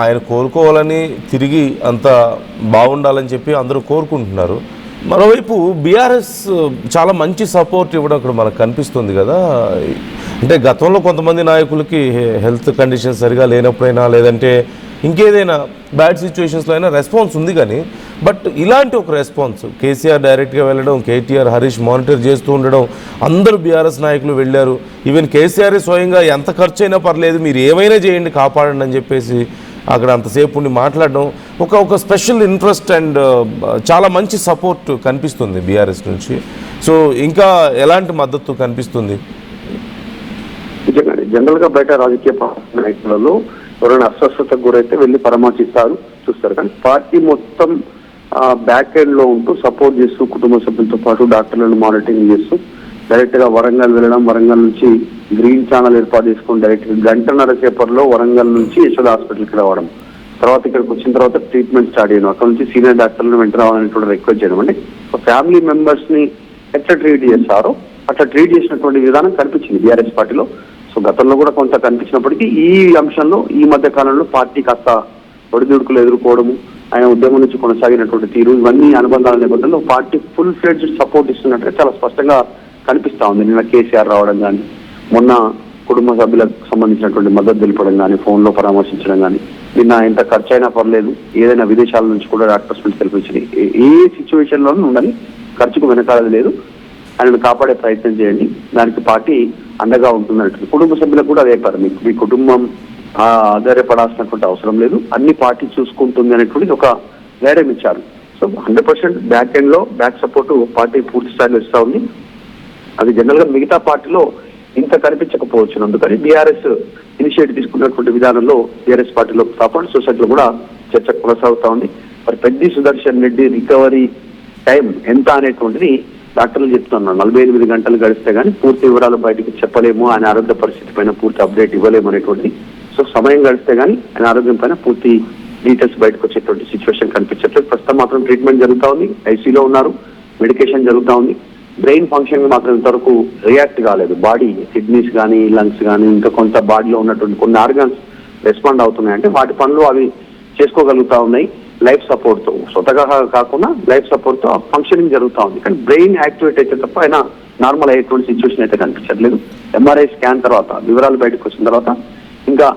ఆయన కోరుకోవాలని తిరిగి అంత బాగుండాలని చెప్పి అందరూ కోరుకుంటున్నారు. మరోవైపు బీఆర్ఎస్ చాలా మంచి సపోర్ట్ ఇవ్వడం అక్కడ మనకు కనిపిస్తుంది కదా. అంటే గతంలో కొంతమంది నాయకులకి హెల్త్ కండిషన్ సరిగా లేనప్పుడైనా లేదంటే ఇంకేదైనా బ్యాడ్ సిచ్యువేషన్స్లో అయినా రెస్పాన్స్ ఉంది. కానీ బట్ ఇలాంటి ఒక రెస్పాన్స్ కేసీఆర్ డైరెక్ట్గా వెళ్ళడం, కేటీఆర్ హరీష్ మానిటర్ చేస్తూ ఉండడం, అందరూ బీఆర్ఎస్ నాయకులు వెళ్ళారు. ఈవెన్ కేసీఆర్ స్వయంగా ఎంత ఖర్చు అయినా పర్లేదు మీరు ఏమైనా చేయండి కాపాడండి అని చెప్పేసి అక్కడ అంతసేపు ఉండి మాట్లాడడం ఒక స్పెషల్ ఇంట్రెస్ట్ అండ్ చాలా మంచి సపోర్ట్ కనిపిస్తుంది బీఆర్ఎస్ నుంచి. సో ఇంకా ఎలాంటి మద్దతు కనిపిస్తుంది? జనరల్గా బయట రాజకీయ నాయకులలో ఎవరైనా అస్వస్థతకు గురైతే వెళ్ళి పరామర్శిస్తారు, చూస్తారు. కానీ పార్టీ మొత్తం బ్యాక్ ఎండ్ లో ఉంటూ సపోర్ట్ చేస్తూ కుటుంబ సభ్యులతో పాటు డాక్టర్లను మానిటరింగ్ చేస్తూ డైరెక్ట్ గా వరంగల్ వెళ్ళడం, వరంగల్ నుంచి గ్రీన్ ఛానల్ ఏర్పాటు చేసుకుని డైరెక్ట్ గంటన్నర సేపట్లో వరంగల్ నుంచి యశోద హాస్పిటల్కి రావడం, తర్వాత ఇక్కడికి వచ్చిన తర్వాత ట్రీట్మెంట్ స్టార్ట్ చేయడం, అక్కడ నుంచి సీనియర్ డాక్టర్లను వెంట రావాలని రిక్వెస్ట్ చేయడం. అంటే ఫ్యామిలీ మెంబర్స్ ని ఎట్లా ట్రీట్ చేస్తారో అట్లా ట్రీట్ చేసినటువంటి విధానం కనిపించింది బీఆర్ఎస్ పార్టీలో. సో గతంలో కూడా కొంత కనిపించినప్పటికీ ఈ అంశంలో ఈ మధ్య కాలంలో పార్టీ కాస్త ఒడిదుడుకులు ఎదుర్కోవడము, ఆయన ఉద్యమం నుంచి కొనసాగినటువంటి తీరు, ఇవన్నీ అనుబంధాల నేపథ్యంలో పార్టీ ఫుల్ ఫ్లెడ్జ్డ్ సపోర్ట్ ఇస్తున్నట్టుగా చాలా స్పష్టంగా కనిపిస్తా ఉంది. నిన్న కేసీఆర్ రావడం కానీ, మొన్న కుటుంబ సభ్యులకు సంబంధించినటువంటి మద్దతు తెలపడం కానీ, ఫోన్లో పరామర్శించడం కానీ, నిన్న ఎంత ఖర్చు అయినా పర్లేదు ఏదైనా విదేశాల నుంచి కూడా డాక్టర్స్ నుంచి తెలిపించింది. ఏ సిచ్యువేషన్లోనూ ఉండాలి, ఖర్చుకు వెనకాడది లేదు, ఆయనను కాపాడే ప్రయత్నం చేయండి, దానికి పార్టీ అండగా ఉంటుందన్నట్టు కుటుంబ సభ్యులకు కూడా అదే చెప్పారు. మీ కుటుంబం ఆధారపడాల్సినటువంటి అవసరం లేదు, అన్ని పార్టీ చూసుకుంటుంది అనేటువంటిది ఒక ధైర్యం ఇచ్చారు. సో 100% బ్యాక్ ఎండ్ లో బ్యాక్ సపోర్ట్ పార్టీ పూర్తి స్థాయిలో ఇస్తా ఉంది. అది జనరల్ గా మిగతా పార్టీలో ఇంత కనిపించకపోవచ్చు. అందుకని బీఆర్ఎస్ ఇనిషియేటివ్ తీసుకున్నటువంటి విధానంలో బీఆర్ఎస్ పార్టీలో సపోర్ట్ సొసైటీలో కూడా చర్చ కొనసాగుతా ఉంది. మరి పెద్ది సుదర్శన్ రెడ్డి రికవరీ టైం ఎంత అనేటువంటిది డాక్టర్లు చెప్తున్నారు. 48 గంటలు గడిస్తే కానీ పూర్తి వివరాలు బయటకు చెప్పలేము, ఆయన ఆరోగ్య పరిస్థితి పైన పూర్తి అప్డేట్ ఇవ్వలేము అనేటువంటిది. సో సమయం గడిస్తే కానీ ఆయన ఆరోగ్యం పైన పూర్తి డీటెయిల్స్ బయటకు వచ్చేటువంటి సిచ్యువేషన్ కనిపించట్లేదు. ప్రస్తుతం మాత్రం ట్రీట్మెంట్ జరుగుతూ ఉంది, ఐసీలో ఉన్నారు, మెడికేషన్ జరుగుతూ ఉంది. బ్రెయిన్ ఫంక్షన్ మాత్రం ఇంతవరకు రియాక్ట్ కాలేదు. బాడీ కిడ్నీస్ కానీ, లంగ్స్ కానీ, ఇంకా కొంత బాడీలో ఉన్నటువంటి కొన్ని ఆర్గన్స్ రెస్పాండ్ అవుతున్నాయి. అంటే వాటి పనులు అవి చేసుకోగలుగుతా ఉన్నాయి లైఫ్ సపోర్ట్ తో, స్వతగా కాకుండా లైఫ్ సపోర్ట్ తో ఫంక్షనింగ్ జరుగుతూ ఉంది. కానీ బ్రెయిన్ యాక్టివేట్ అయితే తప్ప ఆయన నార్మల్ అయ్యేటువంటి సిచ్యువేషన్ అయితే కనిపించట్లేదు. ఎంఆర్ఐ స్కాన్ తర్వాత వివరాలు బయటకు వచ్చిన తర్వాత ఇంకా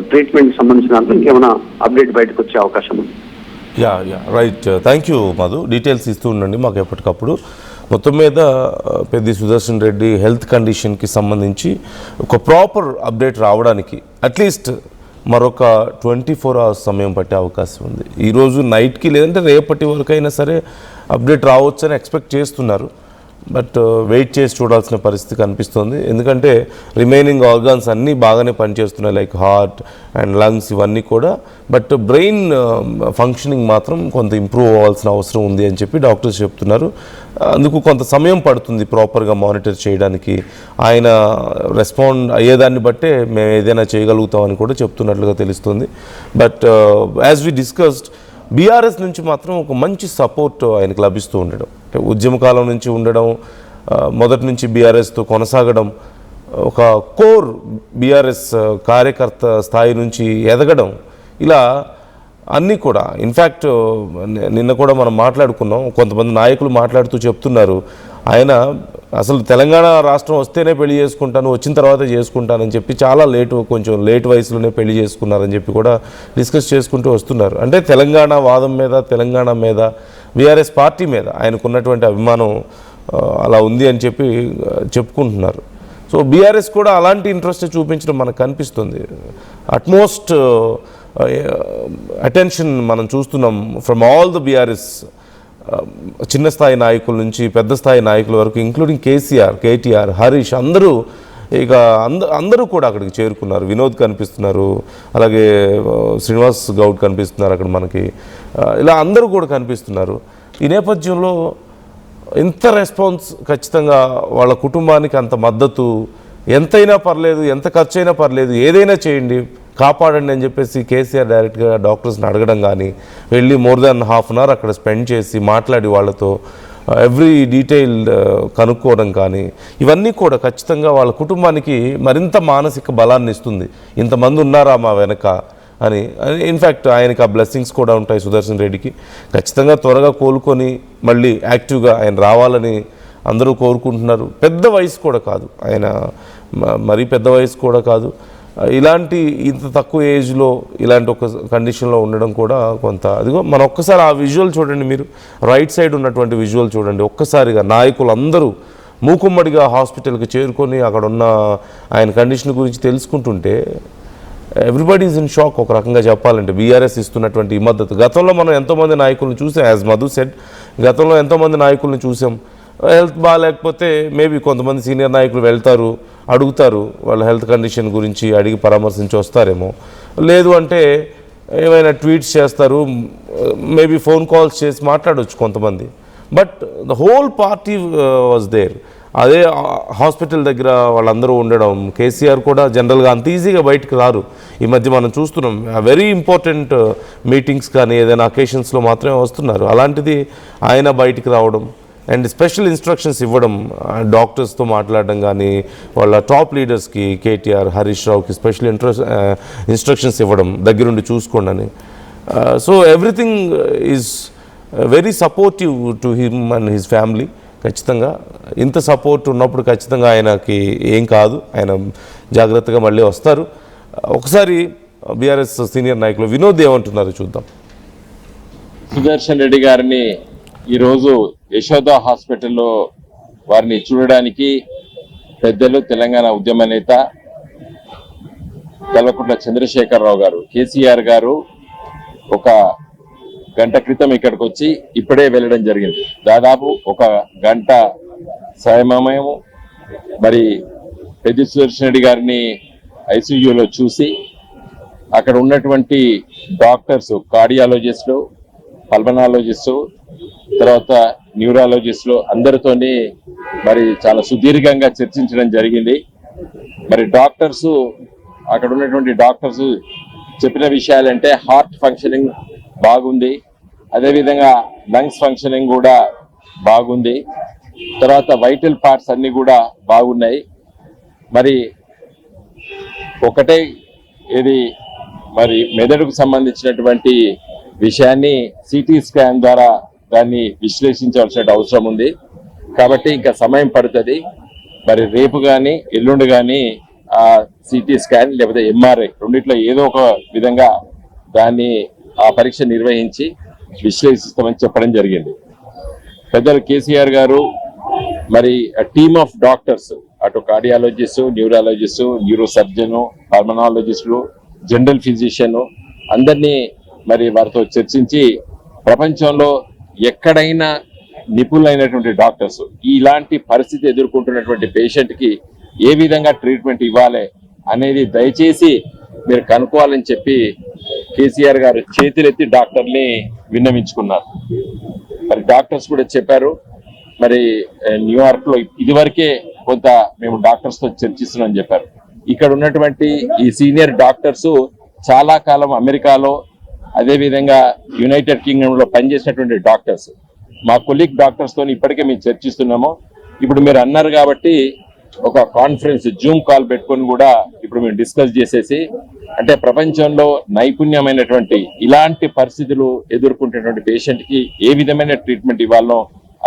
ట్రీట్మెంట్ సంబంధించిన దాంట్లో ఇంకేమైనా అప్డేట్ బయటకు వచ్చే అవకాశం ఉంది. Yeah right, thank you Madhu. Details ఇస్తూ ఉండండి మాకు ఎప్పటికప్పుడు. మొత్తం మీద పెద్ది సుదర్శన్ రెడ్డి హెల్త్ కండిషన్కి సంబంధించి ఒక ప్రాపర్ అప్డేట్ రావడానికి అట్లీస్ట్ మరొక 24 hours సమయం పట్టే అవకాశం ఉంది. ఈరోజు నైట్కి లేదంటే రేపటి వరకు అయినా సరే అప్డేట్ రావచ్చని ఎక్స్పెక్ట్ చేస్తున్నారు. బట్ వెయిట్ చేసి చూడాల్సిన పరిస్థితి కనిపిస్తుంది. ఎందుకంటే రిమైనింగ్ ఆర్గాన్స్ అన్నీ బాగానే పనిచేస్తున్నాయి, లైక్ హార్ట్ అండ్ లంగ్స్ ఇవన్నీ కూడా. బట్ బ్రెయిన్ ఫంక్షనింగ్ మాత్రం కొంత ఇంప్రూవ్ అవ్వాల్సిన అవసరం ఉంది అని చెప్పి డాక్టర్స్ చెప్తున్నారు. అందుకు కొంత సమయం పడుతుంది ప్రాపర్గా మానిటర్ చేయడానికి. ఆయన రెస్పాండ్ అయ్యేదాన్ని బట్టే మేము ఏదైనా చేయగలుగుతామని కూడా చెప్తున్నట్లుగా తెలుస్తుంది. But as we discussed, BRS నుంచి మాత్రం ఒక మంచి సపోర్ట్ ఆయనకు లభిస్తూ ఉండడం, అంటే ఉద్యమకాలం నుంచి ఉండడం, మొదటి నుంచి బీఆర్ఎస్తో కొనసాగడం, ఒక కోర్ బీఆర్ఎస్ కార్యకర్త స్థాయి నుంచి ఎదగడం, ఇలా అన్నీ కూడా. ఇన్ఫ్యాక్ట్ నిన్న కూడా మనం మాట్లాడుకున్నాం, కొంతమంది నాయకులు మాట్లాడుతూ చెప్తున్నారు ఆయన అసలు తెలంగాణ రాష్ట్రం వస్తేనే పెళ్లి చేసుకుంటాను, వచ్చిన తర్వాత చేసుకుంటానని చెప్పి చాలా కొంచెం లేట్ వయసులోనే పెళ్లి చేసుకున్నారని చెప్పి కూడా డిస్కస్ చేసుకుంటూ వస్తున్నారు. అంటే తెలంగాణ వాదం మీద, తెలంగాణ మీద, బీఆర్ఎస్ పార్టీ మీద ఆయనకున్నటువంటి అభిమానం అలా ఉంది అని చెప్పి చెప్పుకుంటున్నారు. సో బీఆర్ఎస్ కూడా అలాంటి ఇంట్రెస్ట్ చూపించడం మనకు కనిపిస్తుంది. అట్మోస్ట్ అటెన్షన్ మనం చూస్తున్నాం ఫ్రమ్ ఆల్ ద బీఆర్ఎస్, చిన్న స్థాయి నాయకుల నుంచి పెద్ద స్థాయి నాయకుల వరకు, ఇంక్లూడింగ్ కేసీఆర్, కేటీఆర్, హరీష్, అందరూ కూడా అక్కడికి చేరుకున్నారు. వినోద్ కనిపిస్తున్నారు, అలాగే శ్రీనివాస్ గౌడ్ కనిపిస్తున్నారు అక్కడ మనకి, ఇలా అందరూ కూడా కనిపిస్తున్నారు. ఈ నేపథ్యంలో ఇంత రెస్పాన్స్, ఖచ్చితంగా వాళ్ళ కుటుంబానికి అంత మద్దతు, ఎంతైనా పర్లేదు, ఎంత ఖర్చు అయినా పర్లేదు, ఏదైనా చేయండి, కాపాడండి అని చెప్పేసి కేసీఆర్ డైరెక్ట్గా డాక్టర్స్ని అడగడం కానీ, వెళ్ళి మోర్ దాన్ ½ hour అక్కడ స్పెండ్ చేసి మాట్లాడి వాళ్ళతో ఎవ్రీ డీటెయిల్ కనుక్కోవడం కానీ ఇవన్నీ కూడా ఖచ్చితంగా వాళ్ళ కుటుంబానికి మరింత మానసిక బలాన్ని ఇస్తుంది. ఇంతమంది ఉన్నారా మా వెనక అని. ఇన్ఫ్యాక్ట్ ఆయనకి ఆ బ్లెస్సింగ్స్ కూడా ఉంటాయి సుదర్శన్ రెడ్డికి. ఖచ్చితంగా త్వరగా కోలుకొని మళ్ళీ యాక్టివ్గా ఆయన రావాలని అందరూ కోరుకుంటున్నారు. పెద్ద వయసు కూడా కాదు ఆయన, మరీ పెద్ద వయసు కూడా కాదు. ఇలాంటి ఇంత తక్కువ ఏజ్లో ఇలాంటి ఒక కండిషన్లో ఉండడం కూడా కొంత అదిగో మనం ఒక్కసారి ఆ విజువల్ చూడండి, మీరు రైట్ సైడ్ ఉన్నటువంటి విజువల్ చూడండి. ఒక్కసారిగా నాయకులు అందరూ మూకుమ్మడిగా హాస్పిటల్కి చేరుకొని అక్కడ ఉన్న ఆయన కండిషన్ గురించి తెలుసుకుంటుంటే ఎవ్రీబడి ఈజ్ ఇన్ షాక్. ఒక రకంగా చెప్పాలంటే బీఆర్ఎస్ ఇస్తున్నటువంటి ఈ మద్దతు. గతంలో మనం ఎంతోమంది నాయకులను చూసాం, యాజ్ మధు సెడ్, గతంలో ఎంతోమంది నాయకులను చూసాం. హెల్త్ బాగాలేకపోతే మేబీ కొంతమంది సీనియర్ నాయకులు వెళ్తారు, అడుగుతారు, వాళ్ళ హెల్త్ కండిషన్ గురించి అడిగి పరామర్శించి వస్తారేమో. లేదు అంటే ఏమైనా ట్వీట్స్ చేస్తారు, మేబీ ఫోన్ కాల్స్ చేసి మాట్లాడవచ్చు కొంతమంది. But the whole party was there. అదే హాస్పిటల్ దగ్గర వాళ్ళందరూ ఉండడం. కేసీఆర్ కూడా జనరల్గా అంత ఈజీగా బయటకు రారు. ఈ మధ్య మనం చూస్తున్నాం వెరీ ఇంపార్టెంట్ మీటింగ్స్ కానీ ఏదైనా అకేషన్స్లో మాత్రమే వస్తున్నారు. అలాంటిది ఆయన బయటికి రావడం అండ్ స్పెషల్ ఇన్స్ట్రక్షన్స్ ఇవ్వడం, డాక్టర్స్తో మాట్లాడడం కానీ, వాళ్ళ టాప్ లీడర్స్కి కేటీఆర్, హరీష్ రావుకి స్పెషల్ ఇన్స్ట్రక్షన్స్ ఇవ్వడం, దగ్గరుండి చూసుకోండి అని. So everything is very supportive to him and his family. ఖచ్చితంగా ఇంత సపోర్ట్ ఉన్నప్పుడు ఖచ్చితంగా ఆయనకి ఏం కాదు, ఆయన జాగ్రత్తగా మళ్ళీ వస్తారు. ఒకసారి బీఆర్ఎస్ సీనియర్ నాయకులు వినోద్ ఏమంటున్నారు చూద్దాం. సుదర్శన్ రెడ్డి గారిని ఈరోజు యశోద హాస్పిటల్లో వారిని చూడడానికి పెద్దలు, తెలంగాణ ఉద్యమ నేత కల్వకుంట్ల చంద్రశేఖరరావు గారు, కేసీఆర్ గారు ఒక గంట క్రితం ఇక్కడికి వచ్చి ఇప్పుడే వెళ్ళడం జరిగింది. దాదాపు ఒక గంట సమయము మరి పెద్ద సుదర్శన్ రెడ్డి గారిని ఐసీయూలో చూసి అక్కడ ఉన్నటువంటి డాక్టర్స్, కార్డియాలజిస్టులు, పల్మనాలజిస్టు, తర్వాత న్యూరాలజిస్టులు అందరితోని మరి చాలా సుదీర్ఘంగా చర్చించడం జరిగింది. మరి డాక్టర్స్, అక్కడ ఉన్నటువంటి డాక్టర్స్ చెప్పిన విషయాలంటే హార్ట్ ఫంక్షనింగ్ బాగుంది, అదేవిధంగా లంగ్స్ ఫంక్షనింగ్ కూడా బాగుంది, తర్వాత వైటల్ పార్ట్స్ అన్ని కూడా బాగున్నాయి. మరి ఒకటే ఇది మరి మెదడుకు సంబంధించినటువంటి విషయాన్ని సిటీ స్కాన్ ద్వారా దాన్ని విశ్లేషించవలసిన అవసరం ఉంది. కాబట్టి ఇంకా సమయం పడుతుంది. మరి రేపు కానీ ఎల్లుండి కానీ ఆ సిటీ స్కాన్ లేకపోతే ఎంఆర్ఐ రెండిట్లో ఏదో ఒక విధంగా దాన్ని ఆ పరీక్ష నిర్వహించి విశ్లేషిస్తామని చెప్పడం జరిగింది. పెద్దలు కేసీఆర్ గారు మరి టీమ్ ఆఫ్ డాక్టర్స్, అటు కార్డియాలజిస్టు, న్యూరాలజిస్టు, న్యూరో సర్జను, పల్మనాలజిస్టులు, జనరల్ ఫిజిషియన్ అందరినీ మరి వారితో చర్చించి ప్రపంచంలో ఎక్కడైనా నిపుణులైనటువంటి డాక్టర్స్ ఇలాంటి పరిస్థితి ఎదుర్కొంటున్నటువంటి పేషెంట్కి ఏ విధంగా ట్రీట్మెంట్ ఇవ్వాలి అనేది దయచేసి మీరు కనుక్కోవాలని చెప్పి కేసీఆర్ గారు చేతులెత్తి డాక్టర్ని విన్నవించుకున్నారు. మరి డాక్టర్స్ కూడా చెప్పారు, మరి న్యూయార్క్ లో ఇదివరకే కొంత మేము డాక్టర్స్ తో చర్చిస్తున్నాం చెప్పారు. ఇక్కడ ఉన్నటువంటి ఈ సీనియర్ డాక్టర్స్ చాలా కాలం అమెరికాలో, అదే విధంగా యునైటెడ్ కింగ్డమ్ లో పనిచేసినటువంటి డాక్టర్స్. మా కొలీగ్ డాక్టర్స్ తో ఇప్పటికే మేము చర్చిస్తున్నాము. ఇప్పుడు మీరు అన్నారు కాబట్టి ఒక కాన్ఫరెన్స్, జూమ్ కాల్ పెట్టుకొని కూడా ఇప్పుడు మేము డిస్కస్ చేసేసి, అంటే ప్రపంచంలో నైపుణ్యమైనటువంటి ఇలాంటి పరిస్థితులు ఎదుర్కొంటున్నటువంటి పేషెంట్ కి ఏ విధమైన ట్రీట్మెంట్ ఇవ్వాలో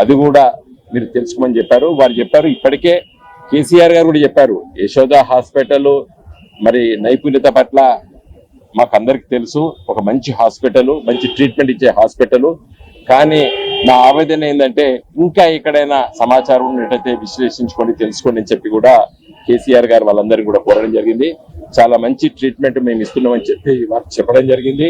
అది కూడా మీరు తెలుసుకోమని చెప్పారు. వారు చెప్పారు, ఇప్పటికే కేసీఆర్ గారు కూడా చెప్పారు, యశోద హాస్పిటల్ మరి నైపుణ్యత పట్ల మాకందరికి తెలుసు, ఒక మంచి హాస్పిటల్, మంచి ట్రీట్మెంట్ ఇచ్చే హాస్పిటల్. కానీ నా ఆవేదన ఏంటంటే ఇంకా ఎక్కడైనా సమాచారం ఉన్నట్టయితే విశ్లేషించుకొని తెలుసుకోండి అని చెప్పి కూడా కేసీఆర్ గారు వాళ్ళందరికీ కూడా కోరడం జరిగింది. చాలా మంచి ట్రీట్మెంట్ మేము ఇస్తున్నామని చెప్పి వారికి చెప్పడం జరిగింది.